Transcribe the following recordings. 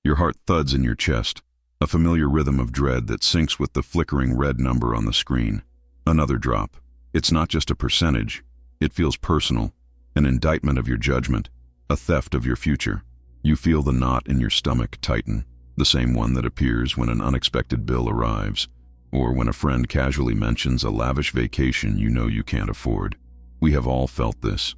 Your heart thuds in your chest, a familiar rhythm of dread that syncs with the flickering red number on the screen. Another drop. It's not just a percentage. It feels personal, an indictment of your judgment, a theft of your future. You feel the knot in your stomach tighten, the same one that appears when an unexpected bill arrives, or when a friend casually mentions a lavish vacation you know you can't afford. We have all felt this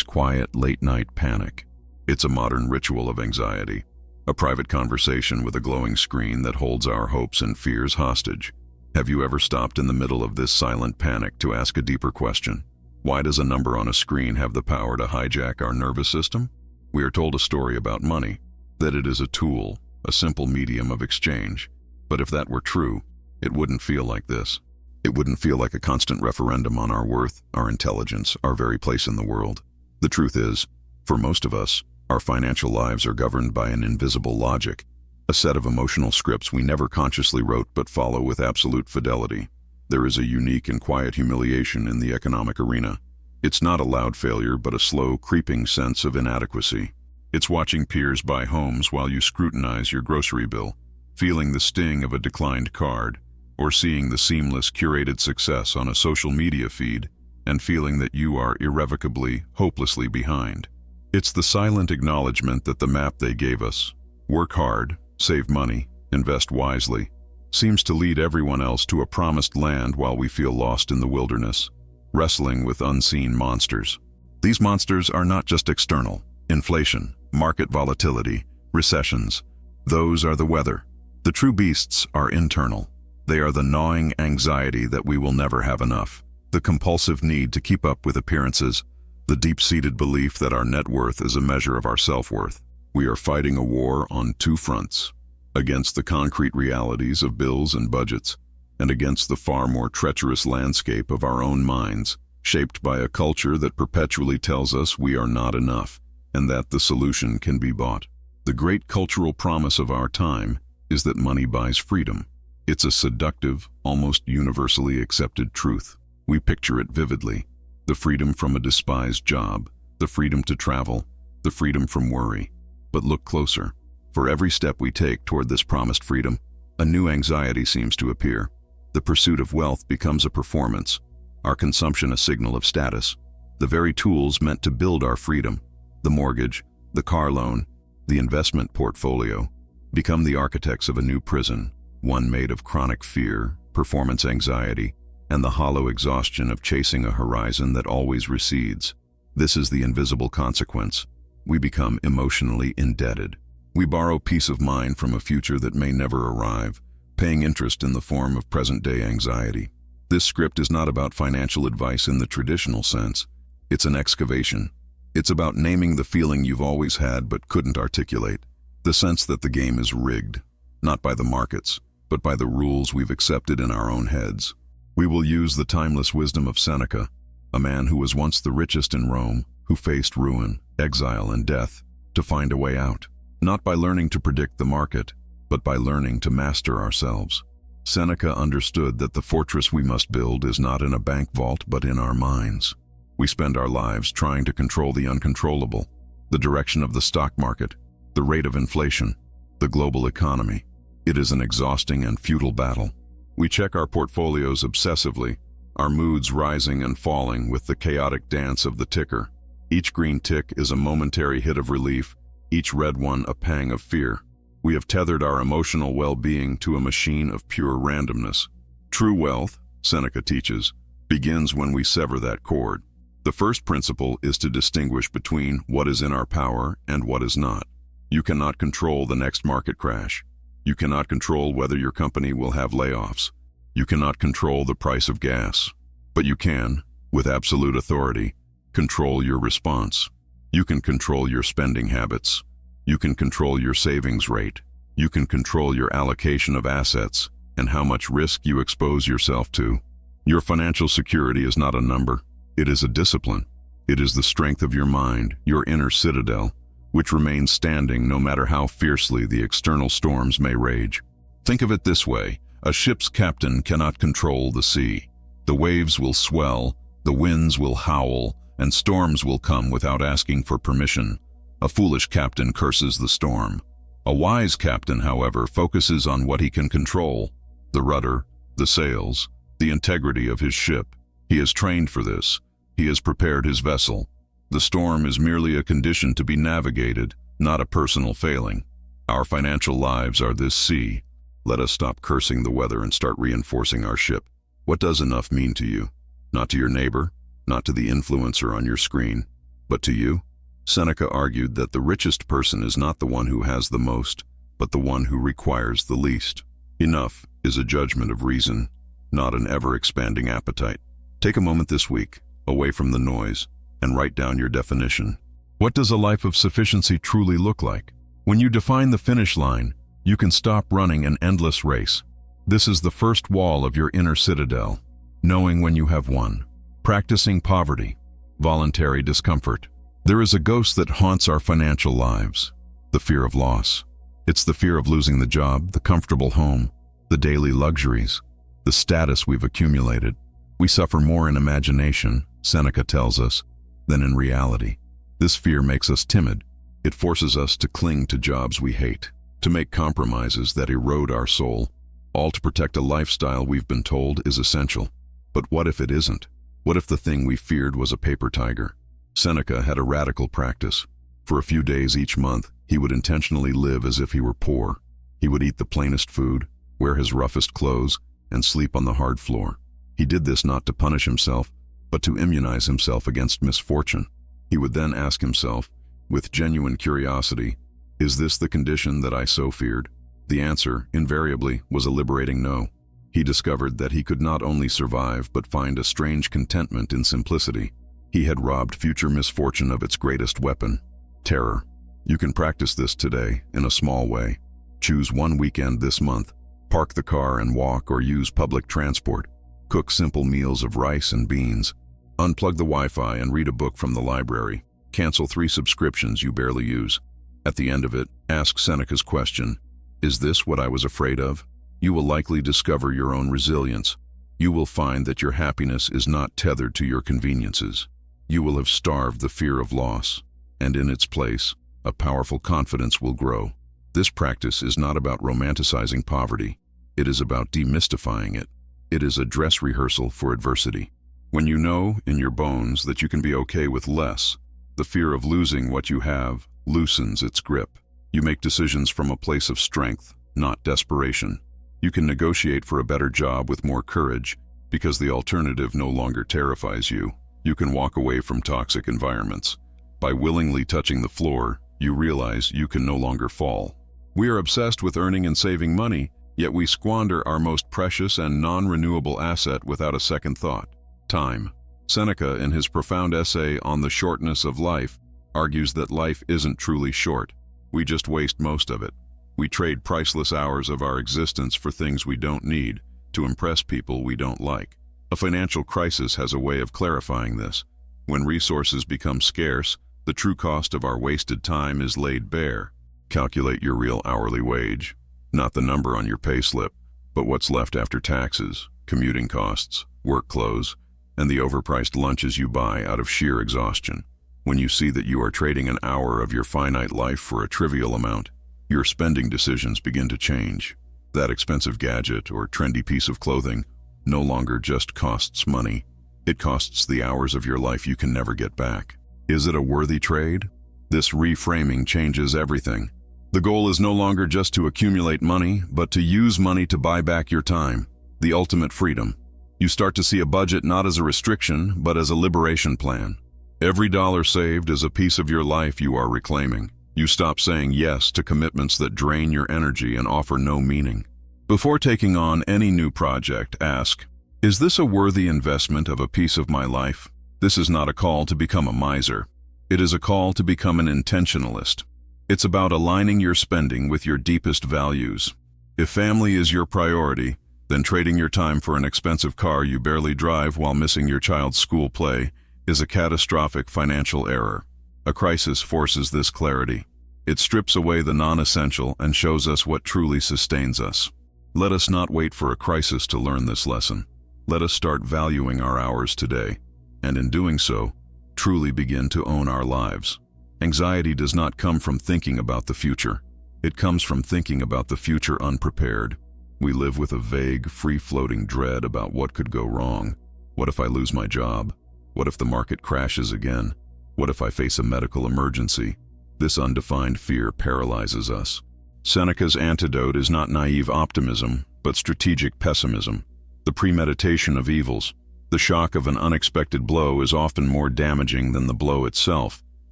quiet late-night panic. It's a modern ritual of anxiety, a private conversation with a glowing screen that holds our hopes and fears hostage. Have you ever stopped in the middle of this silent panic to ask a deeper question? Why does a number on a screen have the power to hijack our nervous system? We are told a story about money, that it is a tool, a simple medium of exchange. But if that were true, it wouldn't feel like this. It wouldn't feel like a constant referendum on our worth, our intelligence, our very place in the world. The truth is, for most of us, our financial lives are governed by an invisible logic, a set of emotional scripts we never consciously wrote but follow with absolute fidelity. There is a unique and quiet humiliation in the economic arena. It's not a loud failure, but a slow, creeping sense of inadequacy. It's watching peers buy homes while you scrutinize your grocery bill, feeling the sting of a declined card, or seeing the seamless, curated success on a social media feed and feeling that you are irrevocably, hopelessly behind. It's the silent acknowledgement that the map they gave us, work hard, save money, invest wisely, seems to lead everyone else to a promised land while we feel lost in the wilderness, wrestling with unseen monsters. These monsters are not just external. Inflation, market volatility, recessions. Those are the weather. The true beasts are internal. They are the gnawing anxiety that we will never have enough, the compulsive need to keep up with appearances, the deep-seated belief that our net worth is a measure of our self-worth. We are fighting a war on two fronts, against the concrete realities of bills and budgets, and against the far more treacherous landscape of our own minds, shaped by a culture that perpetually tells us we are not enough, and that the solution can be bought. The great cultural promise of our time is that money buys freedom. It's a seductive, almost universally accepted truth. We picture it vividly. The freedom from a despised job, the freedom to travel, the freedom from worry. But look closer. For every step we take toward this promised freedom, a new anxiety seems to appear. The pursuit of wealth becomes a performance, our consumption a signal of status. The very tools meant to build our freedom, the mortgage, the car loan, the investment portfolio, become the architects of a new prison, one made of chronic fear, performance anxiety, and the hollow exhaustion of chasing a horizon that always recedes. This is the invisible consequence. We become emotionally indebted. We borrow peace of mind from a future that may never arrive, paying interest in the form of present-day anxiety. This script is not about financial advice in the traditional sense. It's an excavation. It's about naming the feeling you've always had but couldn't articulate. The sense that the game is rigged, not by the markets, but by the rules we've accepted in our own heads. We will use the timeless wisdom of Seneca, a man who was once the richest in Rome, who faced ruin, exile, and death, to find a way out. Not by learning to predict the market, but by learning to master ourselves. Seneca understood that the fortress we must build is not in a bank vault but in our minds. We spend our lives trying to control the uncontrollable, the direction of the stock market, the rate of inflation, the global economy. It is an exhausting and futile battle. We check our portfolios obsessively, our moods rising and falling with the chaotic dance of the ticker. Each green tick is a momentary hit of relief, each red one a pang of fear. We have tethered our emotional well-being to a machine of pure randomness. True wealth, Seneca teaches, begins when we sever that cord. The first principle is to distinguish between what is in our power and what is not. You cannot control the next market crash. You cannot control whether your company will have layoffs. You cannot control the price of gas. But you can, with absolute authority, control your response. You can control your spending habits. You can control your savings rate. You can control your allocation of assets and how much risk you expose yourself to. Your financial security is not a number. It is a discipline. It is the strength of your mind, your inner citadel, which remains standing no matter how fiercely the external storms may rage. Think of it this way: a ship's captain cannot control the sea. The waves will swell, the winds will howl, and storms will come without asking for permission. A foolish captain curses the storm. A wise captain, however, focuses on what he can control: the rudder, the sails, the integrity of his ship. He is trained for this. He has prepared his vessel. The storm is merely a condition to be navigated, not a personal failing. Our financial lives are this sea. Let us stop cursing the weather and start reinforcing our ship. What does enough mean to you? Not to your neighbor, not to the influencer on your screen, but to you? Seneca argued that the richest person is not the one who has the most, but the one who requires the least. Enough is a judgment of reason, not an ever-expanding appetite. Take a moment this week, away from the noise, and write down your definition. What does a life of sufficiency truly look like? When you define the finish line, you can stop running an endless race. This is the first wall of your inner citadel, knowing when you have won. Practicing poverty, voluntary discomfort. There is a ghost that haunts our financial lives: the fear of loss. It's the fear of losing the job, the comfortable home, the daily luxuries, the status we've accumulated. We suffer more in imagination, Seneca tells us, than in reality. This fear makes us timid. It forces us to cling to jobs we hate, to make compromises that erode our soul, all to protect a lifestyle we've been told is essential. But what if it isn't? What if the thing we feared was a paper tiger? Seneca had a radical practice. For a few days each month, he would intentionally live as if he were poor. He would eat the plainest food, wear his roughest clothes, and sleep on the hard floor. He did this not to punish himself, but to immunize himself against misfortune. He would then ask himself, with genuine curiosity, is this the condition that I so feared? The answer, invariably, was a liberating no. He discovered that he could not only survive but find a strange contentment in simplicity. He had robbed future misfortune of its greatest weapon: terror. You can practice this today, in a small way. Choose one weekend this month. Park the car and walk or use public transport. Cook simple meals of rice and beans. Unplug the Wi-Fi and read a book from the library. Cancel 3 subscriptions you barely use. At the end of it, ask Seneca's question: is this what I was afraid of? You will likely discover your own resilience. You will find that your happiness is not tethered to your conveniences. You will have starved the fear of loss, and in its place, a powerful confidence will grow. This practice is not about romanticizing poverty. It is about demystifying it. It is a dress rehearsal for adversity. When you know in your bones that you can be okay with less, the fear of losing what you have loosens its grip. You make decisions from a place of strength, not desperation. You can negotiate for a better job with more courage because the alternative no longer terrifies you. You can walk away from toxic environments. By willingly touching the floor, you realize you can no longer fall. We are obsessed with earning and saving money, yet we squander our most precious and non-renewable asset without a second thought: time. Seneca, in his profound essay on the shortness of life, argues that life isn't truly short. We just waste most of it. We trade priceless hours of our existence for things we don't need, to impress people we don't like. A financial crisis has a way of clarifying this. When resources become scarce, the true cost of our wasted time is laid bare. Calculate your real hourly wage, not the number on your payslip, but what's left after taxes, commuting costs, work clothes, and the overpriced lunches you buy out of sheer exhaustion. When you see that you are trading an hour of your finite life for a trivial amount, your spending decisions begin to change. That expensive gadget or trendy piece of clothing no longer just costs money. It costs the hours of your life you can never get back. Is it a worthy trade? This reframing changes everything. The goal is no longer just to accumulate money, but to use money to buy back your time, the ultimate freedom. You start to see a budget not as a restriction, but as a liberation plan. Every dollar saved is a piece of your life you are reclaiming. You stop saying yes to commitments that drain your energy and offer no meaning. Before taking on any new project, ask, is this a worthy investment of a piece of my life? This is not a call to become a miser. It is a call to become an intentionalist. It's about aligning your spending with your deepest values. If family is your priority, then trading your time for an expensive car you barely drive while missing your child's school play is a catastrophic financial error. A crisis forces this clarity. It strips away the non-essential and shows us what truly sustains us. Let us not wait for a crisis to learn this lesson. Let us start valuing our hours today, and in doing so, truly begin to own our lives. Anxiety does not come from thinking about the future. It comes from thinking about the future unprepared. We live with a vague, free-floating dread about what could go wrong. What if I lose my job? What if the market crashes again? What if I face a medical emergency? This undefined fear paralyzes us. Seneca's antidote is not naive optimism, but strategic pessimism. The premeditation of evils. The shock of an unexpected blow is often more damaging than the blow itself,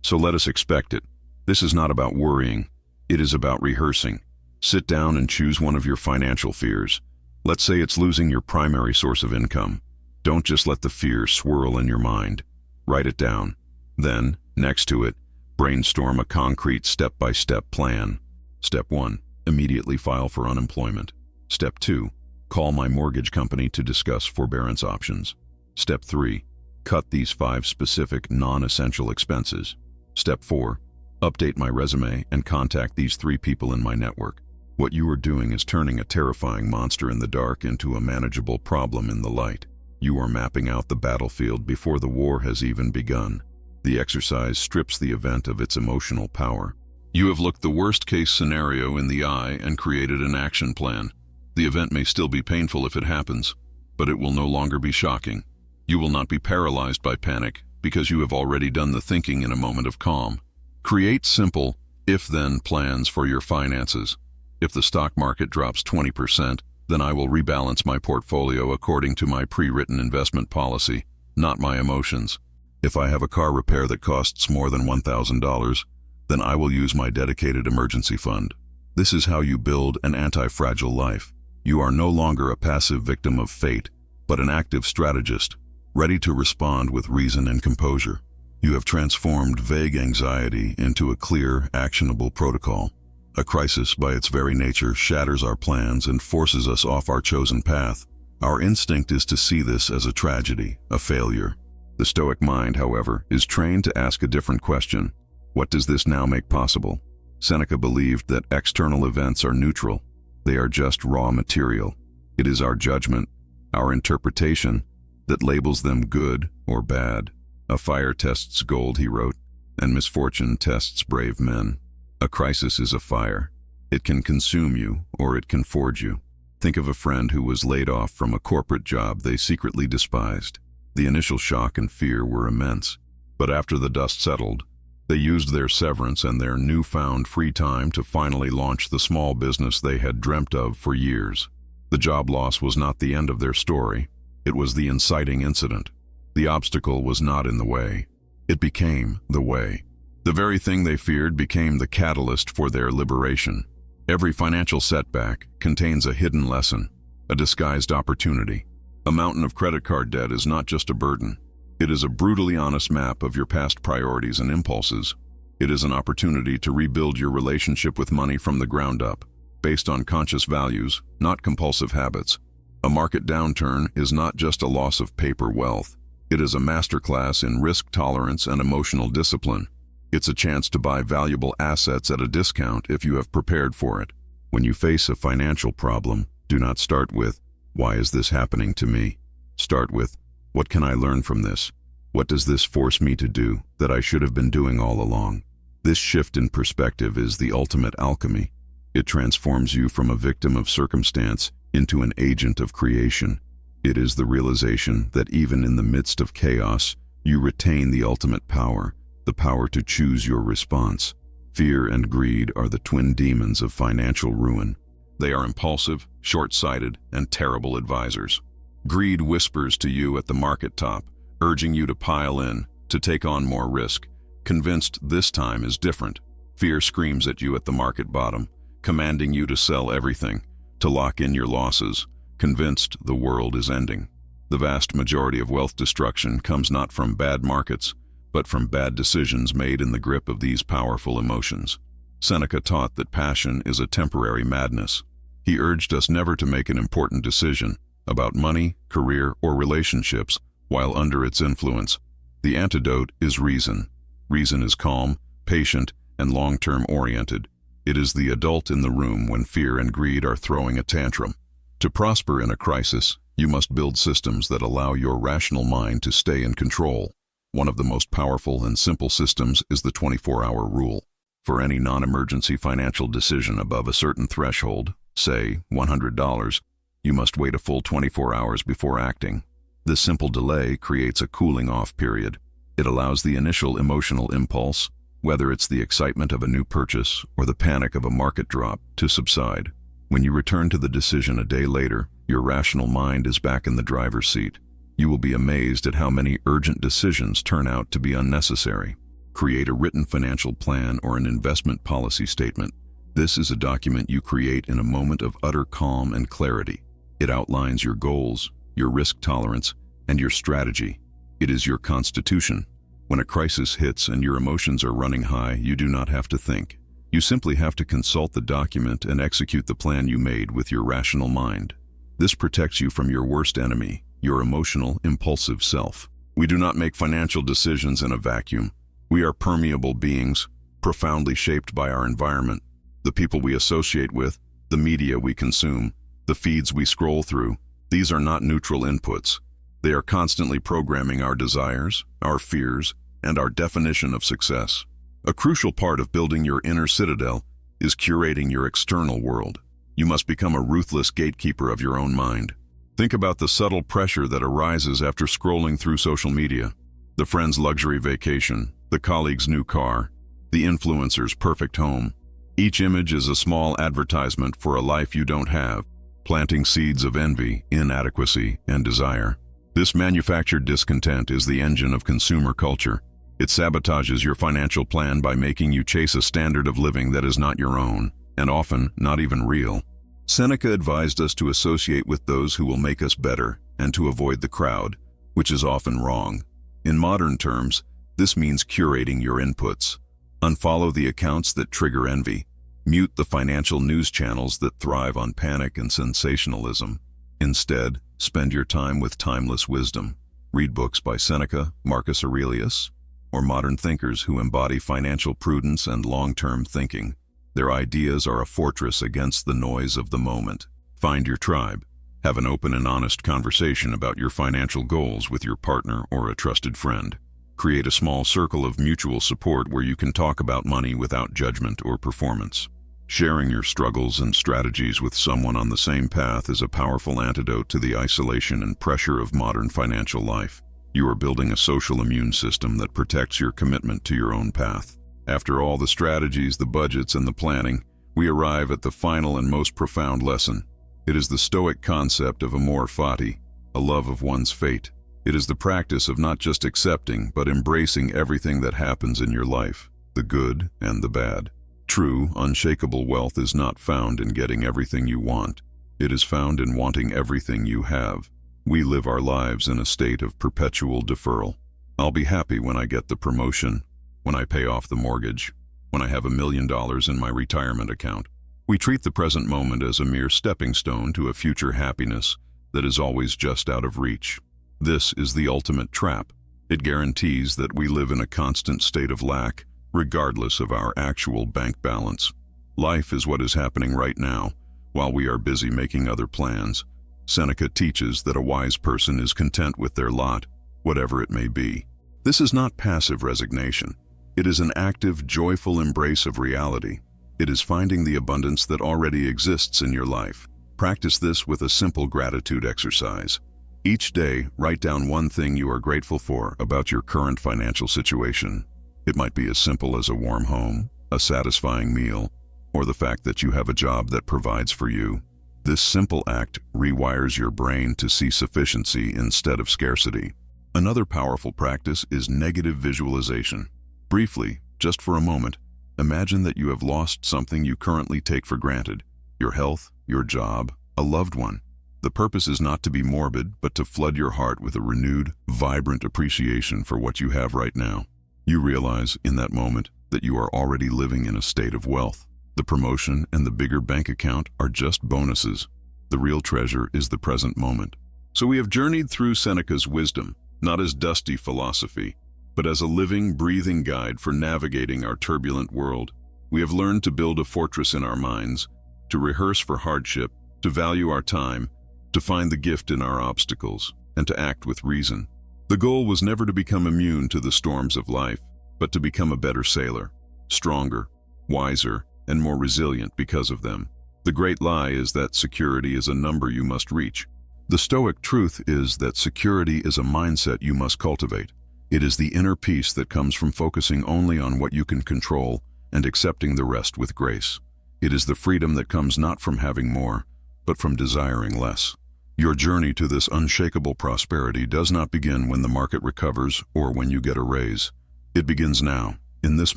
so let us expect it. This is not about worrying. It is about rehearsing. Sit down and choose one of your financial fears. Let's say it's losing your primary source of income. Don't just let the fear swirl in your mind. Write it down. Then, next to it, brainstorm a concrete step-by-step plan. Step 1. Immediately file for unemployment. Step 2. Call my mortgage company to discuss forbearance options. Step 3. Cut these 5 specific non-essential expenses. Step 4. Update my resume and contact these 3 people in my network. What you are doing is turning a terrifying monster in the dark into a manageable problem in the light. You are mapping out the battlefield before the war has even begun. The exercise strips the event of its emotional power. You have looked the worst-case scenario in the eye and created an action plan. The event may still be painful if it happens, but it will no longer be shocking. You will not be paralyzed by panic because you have already done the thinking in a moment of calm. Create simple, if-then plans for your finances. If the stock market drops 20%, then I will rebalance my portfolio according to my pre-written investment policy, not my emotions. If I have a car repair that costs more than $1,000, then I will use my dedicated emergency fund. This is how you build an anti-fragile life. You are no longer a passive victim of fate, but an active strategist, ready to respond with reason and composure. You have transformed vague anxiety into a clear, actionable protocol. A crisis, by its very nature, shatters our plans and forces us off our chosen path. Our instinct is to see this as a tragedy, a failure. The Stoic mind, however, is trained to ask a different question. What does this now make possible? Seneca believed that external events are neutral. They are just raw material. It is our judgment, our interpretation, that labels them good or bad. A fire tests gold, he wrote, and misfortune tests brave men. A crisis is a fire. It can consume you, or it can forge you. Think of a friend who was laid off from a corporate job they secretly despised. The initial shock and fear were immense, but after the dust settled, they used their severance and their newfound free time to finally launch the small business they had dreamt of for years. The job loss was not the end of their story. It was the inciting incident. The obstacle was not in the way. It became the way. The very thing they feared became the catalyst for their liberation. Every financial setback contains a hidden lesson, a disguised opportunity. A mountain of credit card debt is not just a burden. It is a brutally honest map of your past priorities and impulses. It is an opportunity to rebuild your relationship with money from the ground up, based on conscious values, not compulsive habits. A market downturn is not just a loss of paper wealth. It is a masterclass in risk tolerance and emotional discipline. It's a chance to buy valuable assets at a discount if you have prepared for it. When you face a financial problem, do not start with, "Why is this happening to me?" Start with, "What can I learn from this? What does this force me to do that I should have been doing all along?" This shift in perspective is the ultimate alchemy. It transforms you from a victim of circumstance into an agent of creation. It is the realization that even in the midst of chaos, you retain the ultimate power, the power to choose your response. Fear and greed are the twin demons of financial ruin. They are impulsive, short-sighted, and terrible advisors. Greed whispers to you at the market top, urging you to pile in, to take on more risk, convinced this time is different. Fear screams at you at the market bottom, commanding you to sell everything, to lock in your losses, convinced the world is ending. The vast majority of wealth destruction comes not from bad markets, but from bad decisions made in the grip of these powerful emotions. Seneca taught that passion is a temporary madness. He urged us never to make an important decision about money, career, or relationships while under its influence. The antidote is reason. Reason is calm, patient, and long-term oriented. It is the adult in the room when fear and greed are throwing a tantrum. To prosper in a crisis, you must build systems that allow your rational mind to stay in control. One of the most powerful and simple systems is the 24-hour rule. For any non-emergency financial decision above a certain threshold, say $100, you must wait a full 24 hours before acting. This simple delay creates a cooling-off period. It allows the initial emotional impulse, whether it's the excitement of a new purchase or the panic of a market drop, to subside. When you return to the decision a day later, your rational mind is back in the driver's seat. You will be amazed at how many urgent decisions turn out to be unnecessary. Create a written financial plan or an investment policy statement. This is a document you create in a moment of utter calm and clarity. It outlines your goals, your risk tolerance, and your strategy. It is your constitution. When a crisis hits and your emotions are running high, you do not have to think. You simply have to consult the document and execute the plan you made with your rational mind. This protects you from your worst enemy, your emotional, impulsive self. We do not make financial decisions in a vacuum. We are permeable beings, profoundly shaped by our environment, the people we associate with, the media we consume, the feeds we scroll through. These are not neutral inputs. They are constantly programming our desires, our fears, and our definition of success. A crucial part of building your inner citadel is curating your external world. You must become a ruthless gatekeeper of your own mind. Think about the subtle pressure that arises after scrolling through social media. The friend's luxury vacation, the colleague's new car, the influencer's perfect home. Each image is a small advertisement for a life you don't have, planting seeds of envy, inadequacy, and desire. This manufactured discontent is the engine of consumer culture. It sabotages your financial plan by making you chase a standard of living that is not your own, and often not even real. Seneca advised us to associate with those who will make us better and to avoid the crowd, which is often wrong. In modern terms, this means curating your inputs. Unfollow the accounts that trigger envy. Mute the financial news channels that thrive on panic and sensationalism. Instead, spend your time with timeless wisdom. Read books by Seneca, Marcus Aurelius, or modern thinkers who embody financial prudence and long-term thinking. Their ideas are a fortress against the noise of the moment. Find your tribe. Have an open and honest conversation about your financial goals with your partner or a trusted friend. Create a small circle of mutual support where you can talk about money without judgment or performance. Sharing your struggles and strategies with someone on the same path is a powerful antidote to the isolation and pressure of modern financial life. You are building a social immune system that protects your commitment to your own path. After all the strategies, the budgets, and the planning, we arrive at the final and most profound lesson. It is the Stoic concept of amor fati, a love of one's fate. It is the practice of not just accepting, but embracing everything that happens in your life, the good and the bad. True, unshakable wealth is not found in getting everything you want. It is found in wanting everything you have. We live our lives in a state of perpetual deferral. I'll be happy when I get the promotion, when I pay off the mortgage, when I have $1 million in my retirement account. We treat the present moment as a mere stepping stone to a future happiness that is always just out of reach. This is the ultimate trap. It guarantees that we live in a constant state of lack, regardless of our actual bank balance. Life is what is happening right now, while we are busy making other plans. Seneca teaches that a wise person is content with their lot, whatever it may be. This is not passive resignation. It is an active, joyful embrace of reality. It is finding the abundance that already exists in your life. Practice this with a simple gratitude exercise. Each day, write down one thing you are grateful for about your current financial situation. It might be as simple as a warm home, a satisfying meal, or the fact that you have a job that provides for you. This simple act rewires your brain to see sufficiency instead of scarcity. Another powerful practice is negative visualization. Briefly, just for a moment, imagine that you have lost something you currently take for granted: your health, your job, a loved one. The purpose is not to be morbid, but to flood your heart with a renewed, vibrant appreciation for what you have right now. You realize, in that moment, that you are already living in a state of wealth. The promotion and the bigger bank account are just bonuses. The real treasure is the present moment. So we have journeyed through Seneca's wisdom, not as dusty philosophy, but as a living, breathing guide for navigating our turbulent world. We have learned to build a fortress in our minds, to rehearse for hardship, to value our time, to find the gift in our obstacles, and to act with reason. The goal was never to become immune to the storms of life, but to become a better sailor, stronger, wiser, and more resilient because of them. The great lie is that security is a number you must reach. The Stoic truth is that security is a mindset you must cultivate. It is the inner peace that comes from focusing only on what you can control and accepting the rest with grace. It is the freedom that comes not from having more, but from desiring less. Your journey to this unshakable prosperity does not begin when the market recovers or when you get a raise. It begins now, in this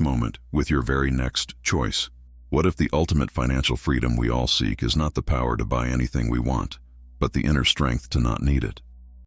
moment, with your very next choice. What if the ultimate financial freedom we all seek is not the power to buy anything we want, but the inner strength to not need it?